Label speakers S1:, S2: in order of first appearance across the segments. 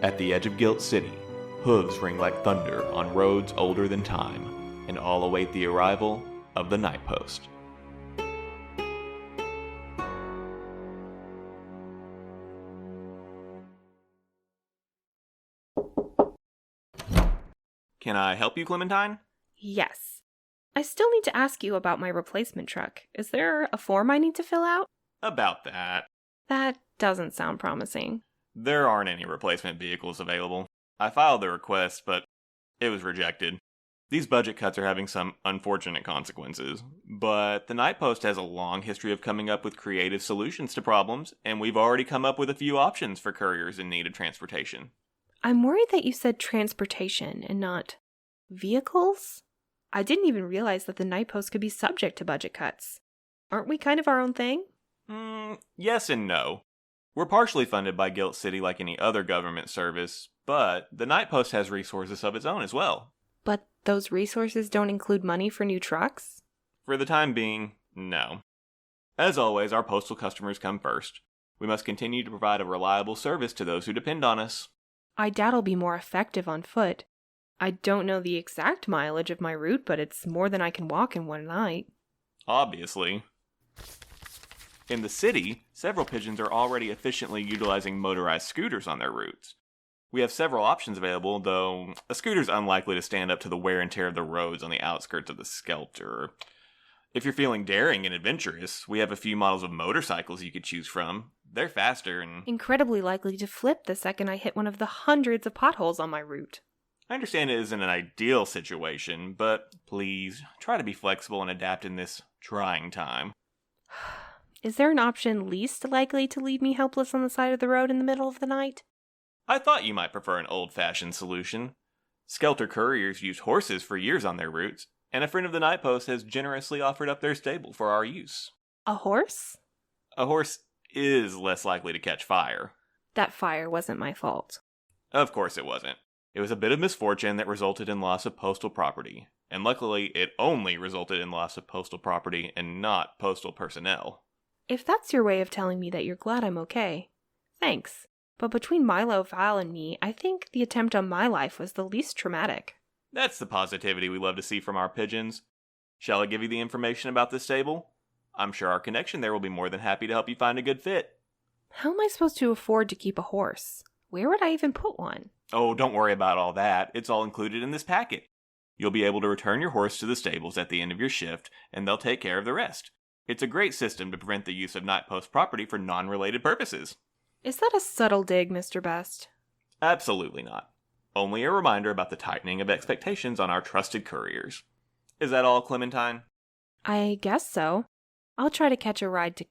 S1: At the edge of Guilt City, hooves ring like thunder on roads older than time, and all await the arrival of the Night Post. Can I help you, Clementine?
S2: Yes. I still need to ask you about my replacement truck. Is there a form I need to fill out?
S1: About that.
S2: That doesn't sound promising.
S1: There aren't any replacement vehicles available. I filed the request, but it was rejected. These budget cuts are having some unfortunate consequences, but the Night Post has a long history of coming up with creative solutions to problems, and we've already come up with a few options for couriers in need of transportation.
S2: I'm worried that you said transportation and not vehicles. I didn't even realize that the Night Post could be subject to budget cuts. Aren't we kind of our own thing?
S1: Yes and no. We're partially funded by Guilt City like any other government service, but the Night Post has resources of its own as well.
S2: But those resources don't include money for new trucks?
S1: For the time being, no. As always, our postal customers come first. We must continue to provide a reliable service to those who depend on us.
S2: I doubt I'll be more effective on foot. I don't know the exact mileage of my route, but it's more than I can walk in one night.
S1: Obviously. In the city, several pigeons are already efficiently utilizing motorized scooters on their routes. We have several options available, though a scooter's unlikely to stand up to the wear and tear of the roads on the outskirts of the Skelter. If you're feeling daring and adventurous, we have a few models of motorcycles you could choose from. They're faster and
S2: incredibly likely to flip the second I hit one of the hundreds of potholes on my route.
S1: I understand it isn't an ideal situation, but please try to be flexible and adapt in this trying time.
S2: Is there an option least likely to leave me helpless on the side of the road in the middle of the night?
S1: I thought you might prefer an old-fashioned solution. Skelter couriers use horses for years on their routes, and a friend of the Night Post has generously offered up their stable for our use.
S2: A horse?
S1: A horse is less likely to catch fire.
S2: That fire wasn't my fault.
S1: Of course it wasn't. It was a bit of misfortune that resulted in loss of postal property, and luckily it only resulted in loss of postal property and not postal personnel.
S2: If that's your way of telling me that you're glad I'm okay, thanks. But between Milo, Val, and me, I think the attempt on my life was the least traumatic.
S1: That's the positivity we love to see from our pigeons. Shall I give you the information about this stable? I'm sure our connection there will be more than happy to help you find a good fit.
S2: How am I supposed to afford to keep a horse? Where would I even put one?
S1: Oh, don't worry about all that. It's all included in this packet. You'll be able to return your horse to the stables at the end of your shift, and they'll take care of the rest. It's a great system to prevent the use of Night Post property for non-related purposes.
S2: Is that a subtle dig, Mr. Best?
S1: Absolutely not. Only a reminder about the tightening of expectations on our trusted couriers. Is that all, Clementine?
S2: I guess so. I'll try to catch a ride to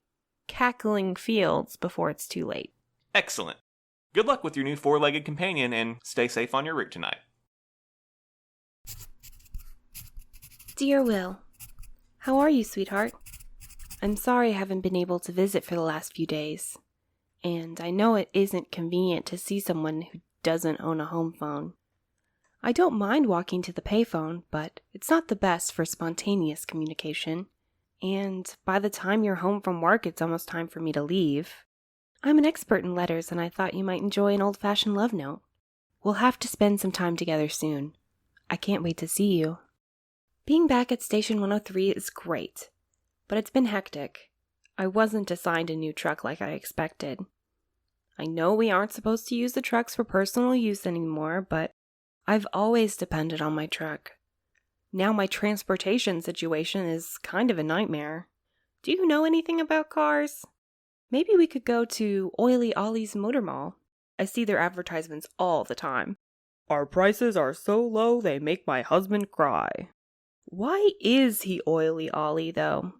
S2: Cackling Fields before it's too late.
S1: Excellent. Good luck with your new four-legged companion, and stay safe on your route tonight.
S2: Dear Will, how are you, sweetheart? I'm sorry I haven't been able to visit for the last few days. And I know it isn't convenient to see someone who doesn't own a home phone. I don't mind walking to the payphone, but it's not the best for spontaneous communication. And by the time you're home from work, it's almost time for me to leave. I'm an expert in letters, and I thought you might enjoy an old-fashioned love note. We'll have to spend some time together soon. I can't wait to see you. Being back at Station 103 is great, but it's been hectic. I wasn't assigned a new truck like I expected. I know we aren't supposed to use the trucks for personal use anymore, but I've always depended on my truck. Now my transportation situation is kind of a nightmare. Do you know anything about cars? Maybe we could go to Oily Ollie's Motor Mall. I see their advertisements all the time. Our prices are so low they make my husband cry. Why is he Oily Ollie, though?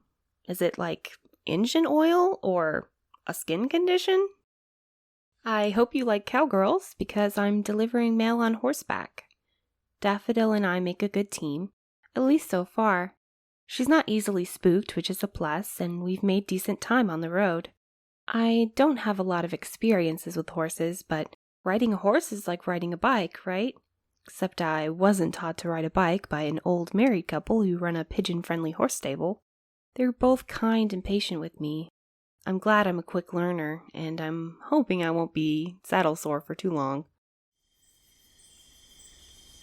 S2: Is it like engine oil or a skin condition? I hope you like cowgirls because I'm delivering mail on horseback. Daffodil and I make a good team, at least so far. She's not easily spooked, which is a plus, and we've made decent time on the road. I don't have a lot of experiences with horses, but riding a horse is like riding a bike, right? Except I wasn't taught to ride a bike by an old married couple who run a pigeon-friendly horse stable. They're both kind and patient with me. I'm glad I'm a quick learner, and I'm hoping I won't be saddle sore for too long.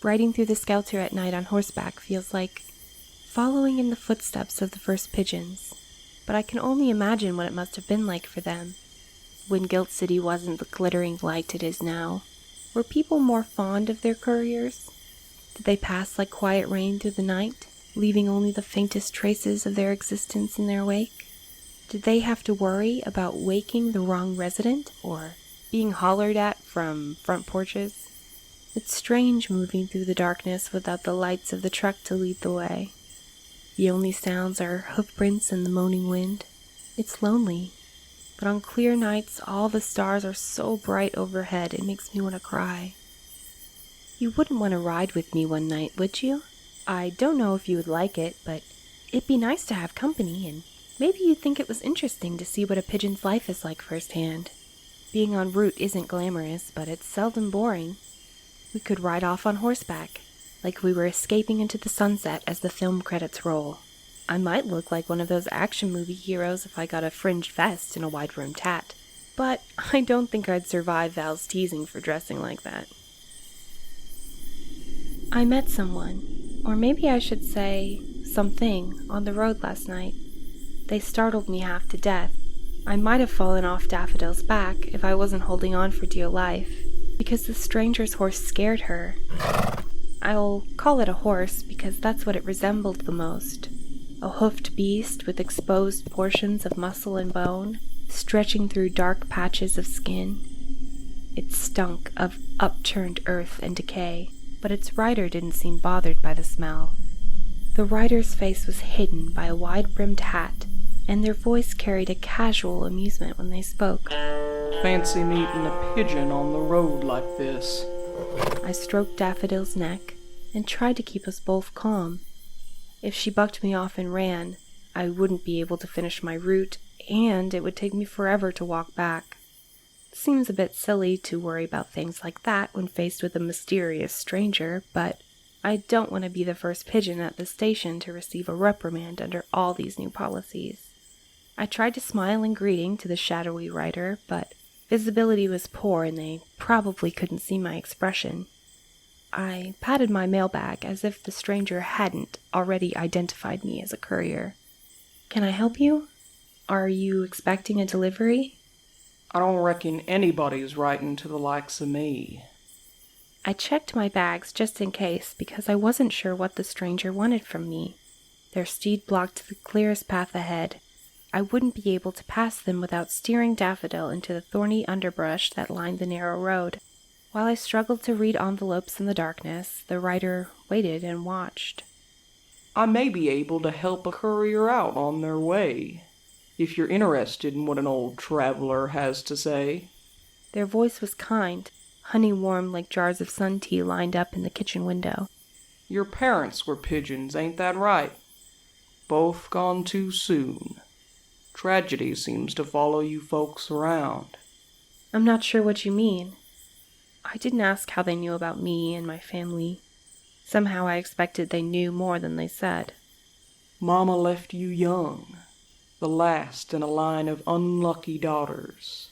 S2: Riding through the Skelter at night on horseback feels like following in the footsteps of the first pigeons, but I can only imagine what it must have been like for them when Gilt City wasn't the glittering light it is now. Were people more fond of their couriers? Did they pass like quiet rain through the night, leaving only the faintest traces of their existence in their wake? Did they have to worry about waking the wrong resident or being hollered at from front porches? It's strange moving through the darkness without the lights of the truck to lead the way. The only sounds are hoofprints and the moaning wind. It's lonely, but on clear nights all the stars are so bright overhead it makes me want to cry. You wouldn't want to ride with me one night, would you? I don't know if you would like it, but it'd be nice to have company, and maybe you'd think it was interesting to see what a pigeon's life is like firsthand. Being en route isn't glamorous, but it's seldom boring. We could ride off on horseback, like we were escaping into the sunset as the film credits roll. I might look like one of those action movie heroes if I got a fringed vest and a wide-brimmed hat, but I don't think I'd survive Val's teasing for dressing like that. I met someone, or maybe I should say something, on the road last night. They startled me half to death. I might have fallen off Daffodil's back if I wasn't holding on for dear life, because the stranger's horse scared her. I'll call it a horse because that's what it resembled the most. A hoofed beast with exposed portions of muscle and bone, stretching through dark patches of skin. It stunk of upturned earth and decay, but its rider didn't seem bothered by the smell. The rider's face was hidden by a wide-brimmed hat, and their voice carried a casual amusement when they spoke.
S3: Fancy meeting a pigeon on the road like this.
S2: I stroked Daffodil's neck and tried to keep us both calm. If she bucked me off and ran, I wouldn't be able to finish my route, and it would take me forever to walk back. It seems a bit silly to worry about things like that when faced with a mysterious stranger, but I don't want to be the first pigeon at the station to receive a reprimand under all these new policies. I tried to smile in greeting to the shadowy rider, but visibility was poor and they probably couldn't see my expression. I patted my mailbag as if the stranger hadn't already identified me as a courier. Can I help you? Are you expecting a delivery?
S3: I don't reckon anybody's writing to the likes of me.
S2: I checked my bags just in case because I wasn't sure what the stranger wanted from me. Their steed blocked the clearest path ahead. I wouldn't be able to pass them without steering Daffodil into the thorny underbrush that lined the narrow road. While I struggled to read envelopes in the darkness, the rider waited and watched.
S3: I may be able to help a courier out on their way, if you're interested in what an old traveler has to say.
S2: Their voice was kind, honey-warm like jars of sun tea lined up in the kitchen window.
S3: Your parents were pigeons, ain't that right? Both gone too soon. Tragedy seems to follow you folks around.
S2: I'm not sure what you mean. I didn't ask how they knew about me and my family. Somehow I expected they knew more than they said.
S3: Mama left you young, the last in a line of unlucky daughters.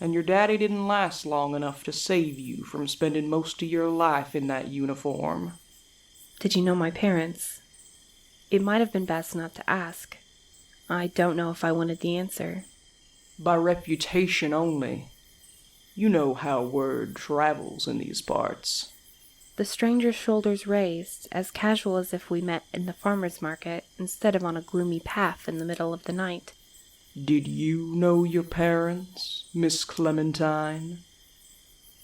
S3: And your daddy didn't last long enough to save you from spending most of your life in that uniform.
S2: Did you know my parents? It might have been best not to ask. I don't know if I wanted the answer.
S3: By reputation only. You know how word travels in these parts.
S2: The stranger's shoulders raised, as casual as if we met in the farmer's market instead of on a gloomy path in the middle of the night.
S3: Did you know your parents, Miss Clementine?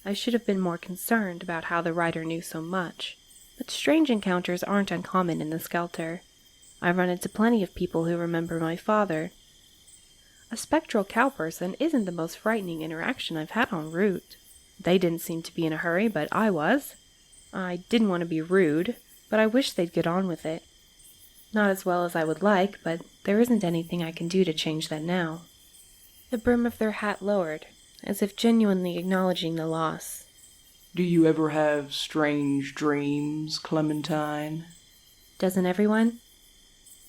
S2: I should have been more concerned about how the rider knew so much, but strange encounters aren't uncommon in the Skelter. I've run into plenty of people who remember my father. A spectral cow person isn't the most frightening interaction I've had en route. They didn't seem to be in a hurry, but I was. I didn't want to be rude, but I wish they'd get on with it. Not as well as I would like, but there isn't anything I can do to change that now. The brim of their hat lowered, as if genuinely acknowledging the loss.
S3: Do you ever have strange dreams, Clementine?
S2: Doesn't everyone?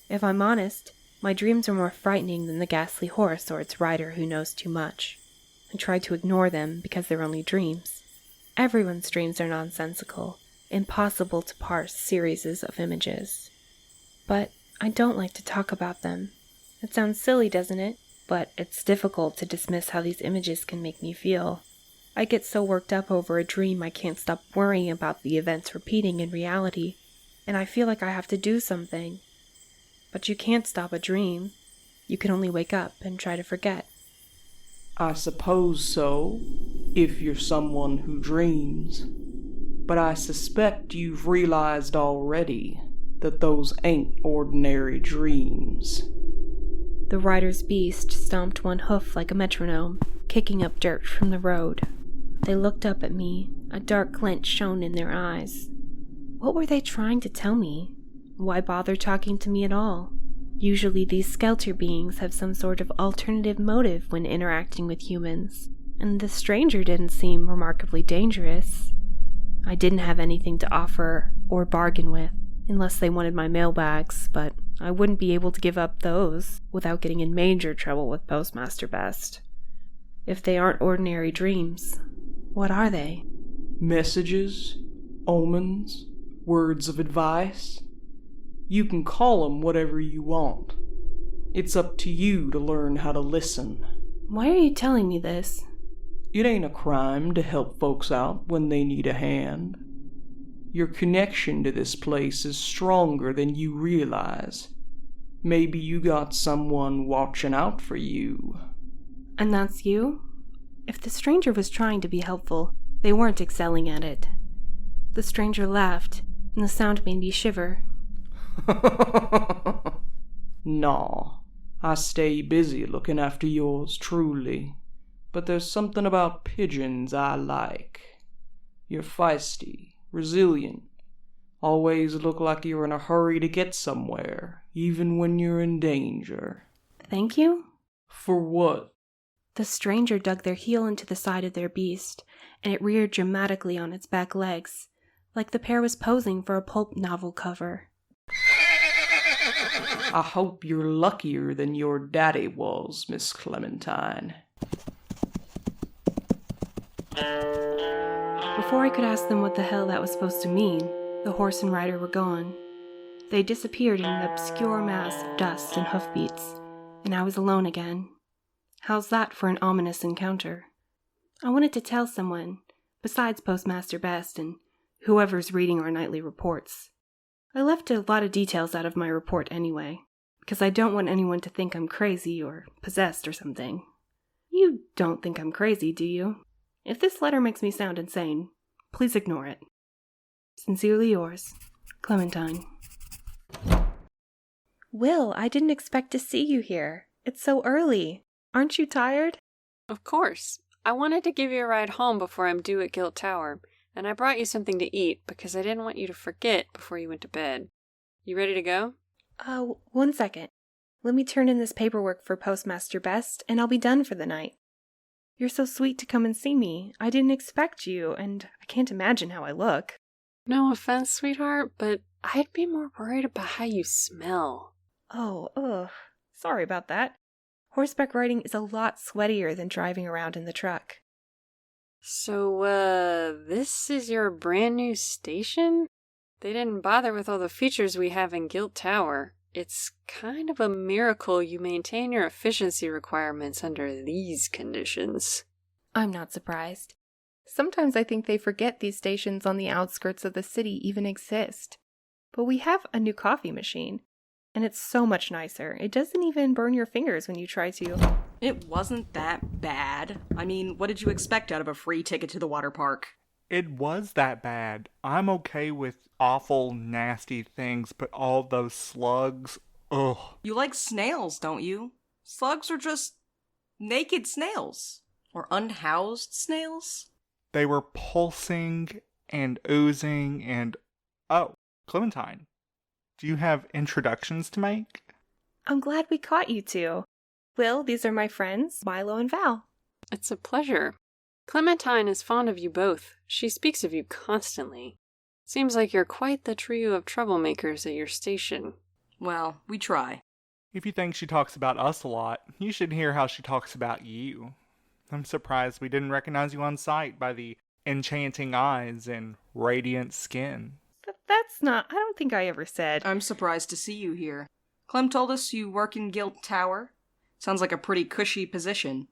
S2: If I'm honest, my dreams are more frightening than the ghastly horse or its rider who knows too much. I try to ignore them because they're only dreams. Everyone's dreams are nonsensical, impossible to parse series of images. But I don't like to talk about them. It sounds silly, doesn't it? But it's difficult to dismiss how these images can make me feel. I get so worked up over a dream I can't stop worrying about the events repeating in reality, and I feel like I have to do something. But you can't stop a dream. You can only wake up and try to forget.
S3: I suppose so, if you're someone who dreams. But I suspect you've realized already that those ain't ordinary dreams.
S2: The rider's beast stomped one hoof like a metronome, kicking up dirt from the road. They looked up at me, a dark glint shone in their eyes. What were they trying to tell me? Why bother talking to me at all? Usually these Skelter beings have some sort of alternative motive when interacting with humans, and the stranger didn't seem remarkably dangerous. I didn't have anything to offer or bargain with, unless they wanted my mailbags, but I wouldn't be able to give up those without getting in major trouble with Postmaster Best. If they aren't ordinary dreams, what are they?
S3: Messages, omens, words of advice. You can call them whatever you want. It's up to you to learn how to listen.
S2: Why are you telling me this?
S3: It ain't a crime to help folks out when they need a hand. Your connection to this place is stronger than you realize. Maybe you got someone watching out for you.
S2: And that's you? If the stranger was trying to be helpful, they weren't excelling at it. The stranger laughed, and the sound made me shiver.
S3: Nah, I stay busy looking after yours truly. But there's something about pigeons I like. You're feisty, resilient. Always look like you're in a hurry to get somewhere, even when you're in danger.
S2: Thank you?
S3: For what?
S2: The stranger dug their heel into the side of their beast, and it reared dramatically on its back legs, like the pair was posing for a pulp novel cover.
S3: I hope you're luckier than your daddy was, Miss Clementine.
S2: Before I could ask them what the hell that was supposed to mean, the horse and rider were gone. They disappeared in an obscure mass of dust and hoofbeats, and I was alone again. How's that for an ominous encounter? I wanted to tell someone, besides Postmaster Best and whoever's reading our nightly reports. I left a lot of details out of my report anyway, because I don't want anyone to think I'm crazy or possessed or something. You don't think I'm crazy, do you? If this letter makes me sound insane, please ignore it. Sincerely yours, Clementine. Will, I didn't expect to see you here. It's so early. Aren't you tired?
S4: Of course. I wanted to give you a ride home before I'm due at Gilt Tower, and I brought you something to eat because I didn't want you to forget before you went to bed. You ready to go?
S2: One second. Let me turn in this paperwork for Postmaster Best, and I'll be done for the night. You're so sweet to come and see me. I didn't expect you, and I can't imagine how I look.
S4: No offense, sweetheart, but I'd be more worried about how you smell.
S2: Sorry about that. Horseback riding is a lot sweatier than driving around in the truck.
S4: So, this is your brand new station? They didn't bother with all the features we have in Gilt Tower. It's kind of a miracle you maintain your efficiency requirements under these conditions.
S2: I'm not surprised. Sometimes I think they forget these stations on the outskirts of the city even exist. But we have a new coffee machine, and it's so much nicer. It doesn't even burn your fingers when you try to.
S5: It wasn't that bad. I mean, what did you expect out of a free ticket to the water park?
S6: It was that bad. I'm okay with awful, nasty things, but all those slugs, ugh.
S5: You like snails, don't you? Slugs are just naked snails. Or unhoused snails?
S6: They were pulsing and oozing and... Oh, Clementine, do you have introductions to make?
S2: I'm glad we caught you two. Will, these are my friends, Milo and Val.
S4: It's a pleasure. Clementine is fond of you both. She speaks of you constantly. Seems like you're quite the trio of troublemakers at your station.
S5: Well, we try.
S6: If you think she talks about us a lot, you should hear how she talks about you. I'm surprised we didn't recognize you on sight by the enchanting eyes and radiant skin.
S2: That's not. I don't think I ever said.
S5: I'm surprised to see you here. Clem told us you work in Gilt Tower. Sounds like a pretty cushy position.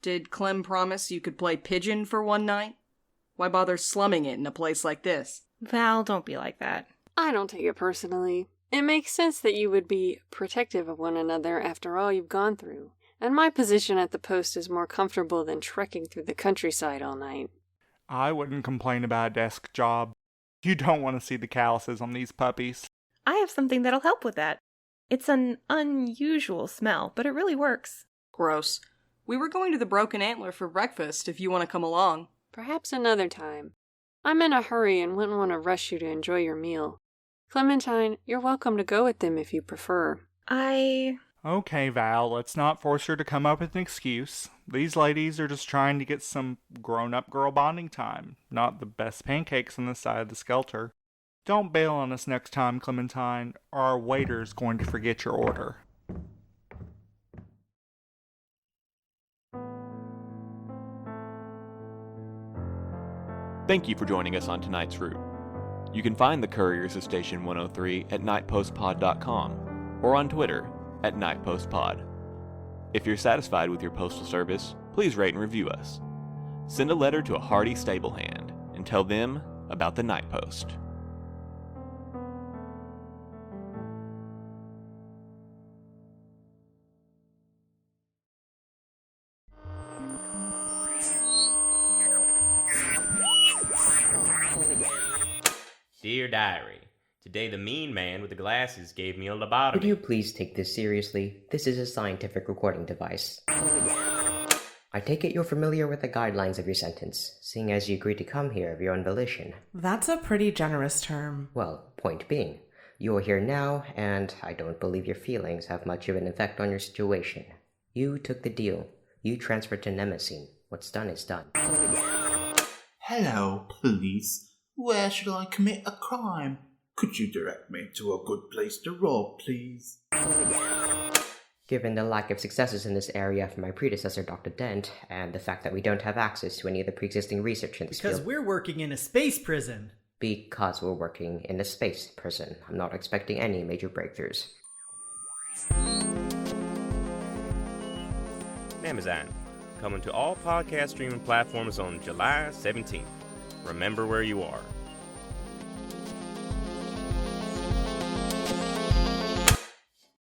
S5: Did Clem promise you could play pigeon for one night? Why bother slumming it in a place like this?
S2: Val, don't be like that.
S4: I don't take it personally. It makes sense that you would be protective of one another after all you've gone through. And my position at the post is more comfortable than trekking through the countryside all night.
S6: I wouldn't complain about a desk job. You don't want to see the calluses on these puppies.
S2: I have something that'll help with that. It's an unusual smell, but it really works.
S5: Gross. We were going to the Broken Antler for breakfast if you want to come along.
S4: Perhaps another time. I'm in a hurry and wouldn't want to rush you to enjoy your meal. Clementine, you're welcome to go with them if you prefer.
S6: Okay, Val, let's not force her to come up with an excuse. These ladies are just trying to get some grown-up girl bonding time, not the best pancakes on the side of the skelter. Don't bail on us next time, Clementine, or our waiter's going to forget your order.
S1: Thank you for joining us on tonight's route. You can find the Couriers of Station 103 at nightpostpod.com or on Twitter at nightpostpod. If you're satisfied with your postal service, please rate and review us. Send a letter to a hearty stable hand and tell them about the Night Post.
S7: Dear Diary, today the mean man with the glasses gave me a lobotomy.
S8: Would you please take this seriously? This is a scientific recording device. I take it you're familiar with the guidelines of your sentence, seeing as you agreed to come here of your own volition.
S9: That's a pretty generous term.
S8: Well, point being, you're here now, and I don't believe your feelings have much of an effect on your situation. You took the deal. You transferred to Nemesis. What's done is done.
S10: Hello, police. Where should I commit a crime? Could you direct me to a good place to rob, please?
S8: Given the lack of successes in this area from my predecessor, Dr. Dent, and the fact that we don't have access to any of the pre-existing research in this field...
S11: Because we're working in a space prison.
S8: Because we're working in a space prison. I'm not expecting any major breakthroughs.
S7: Amazon, coming to all podcast streaming platforms on July 17th. Remember where you are.